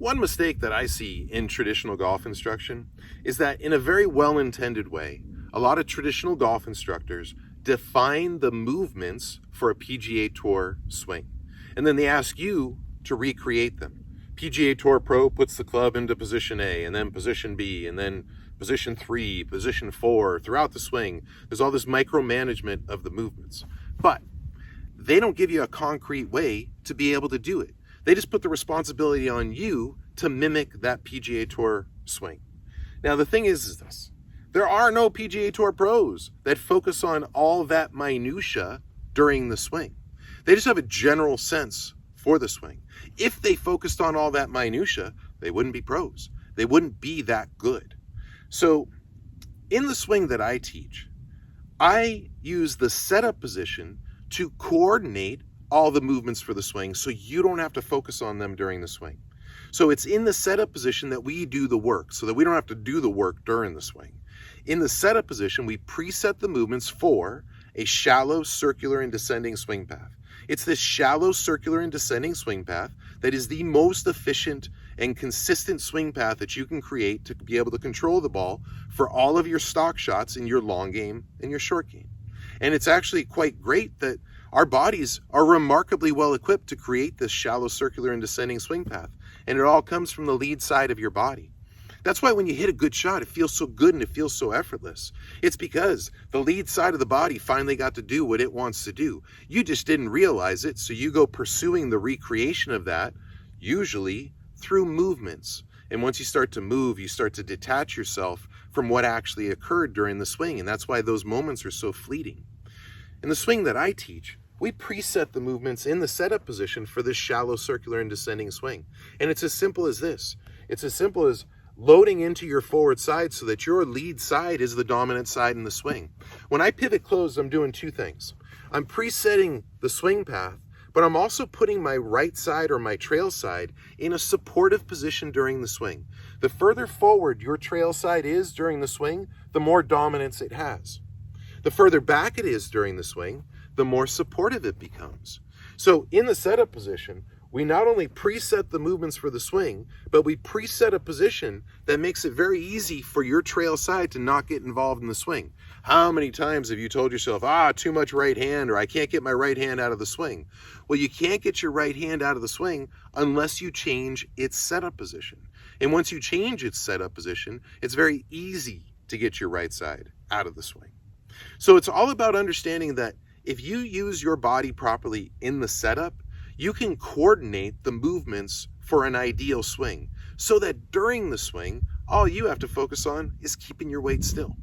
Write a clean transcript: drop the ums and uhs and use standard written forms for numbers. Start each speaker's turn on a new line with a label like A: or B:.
A: One mistake that I see in traditional golf instruction is that in a very well-intended way, a lot of traditional golf instructors define the movements for a PGA Tour swing. And then they ask you to recreate them. PGA Tour Pro puts the club into position A, and then position B, and then position 3, position 4, throughout the swing. There's all this micromanagement of the movements. But they don't give you a concrete way to be able to do it. They just put the responsibility on you to mimic that PGA Tour swing. Now, the thing is this. There are no PGA Tour pros that focus on all that minutia during the swing. They just have a general sense for the swing. If they focused on all that minutia, they wouldn't be pros. They wouldn't be that good. So in the swing that I teach, I use the setup position to coordinate all the movements for the swing so you don't have to focus on them during the swing. So it's in the setup position that we do the work so that we don't have to do the work during the swing. In the setup position, we preset the movements for a shallow, circular, and descending swing path. It's this shallow, circular, and descending swing path that is the most efficient and consistent swing path that you can create to be able to control the ball for all of your stock shots in your long game and your short game. And it's actually quite great that our bodies are remarkably well equipped to create this shallow, circular, and descending swing path. And it all comes from the lead side of your body. That's why when you hit a good shot, it feels so good and it feels so effortless. It's because the lead side of the body finally got to do what it wants to do. You just didn't realize it, so you go pursuing the recreation of that, usually through movements. And once you start to move, you start to detach yourself from what actually occurred during the swing. And that's why those moments are so fleeting. In the swing that I teach, we preset the movements in the setup position for this shallow, circular, and descending swing. And it's as simple as this. It's as simple as loading into your forward side so that your lead side is the dominant side in the swing. When I pivot close, I'm doing two things. I'm presetting the swing path, but I'm also putting my right side or my trail side in a supportive position during the swing. The further forward your trail side is during the swing, the more dominance it has. The further back it is during the swing, the more supportive it becomes. So in the setup position, we not only preset the movements for the swing, but we preset a position that makes it very easy for your trail side to not get involved in the swing. How many times have you told yourself, too much right hand, or I can't get my right hand out of the swing? Well, you can't get your right hand out of the swing unless you change its setup position. And once you change its setup position, it's very easy to get your right side out of the swing. So it's all about understanding that if you use your body properly in the setup, you can coordinate the movements for an ideal swing so that during the swing, all you have to focus on is keeping your weight still.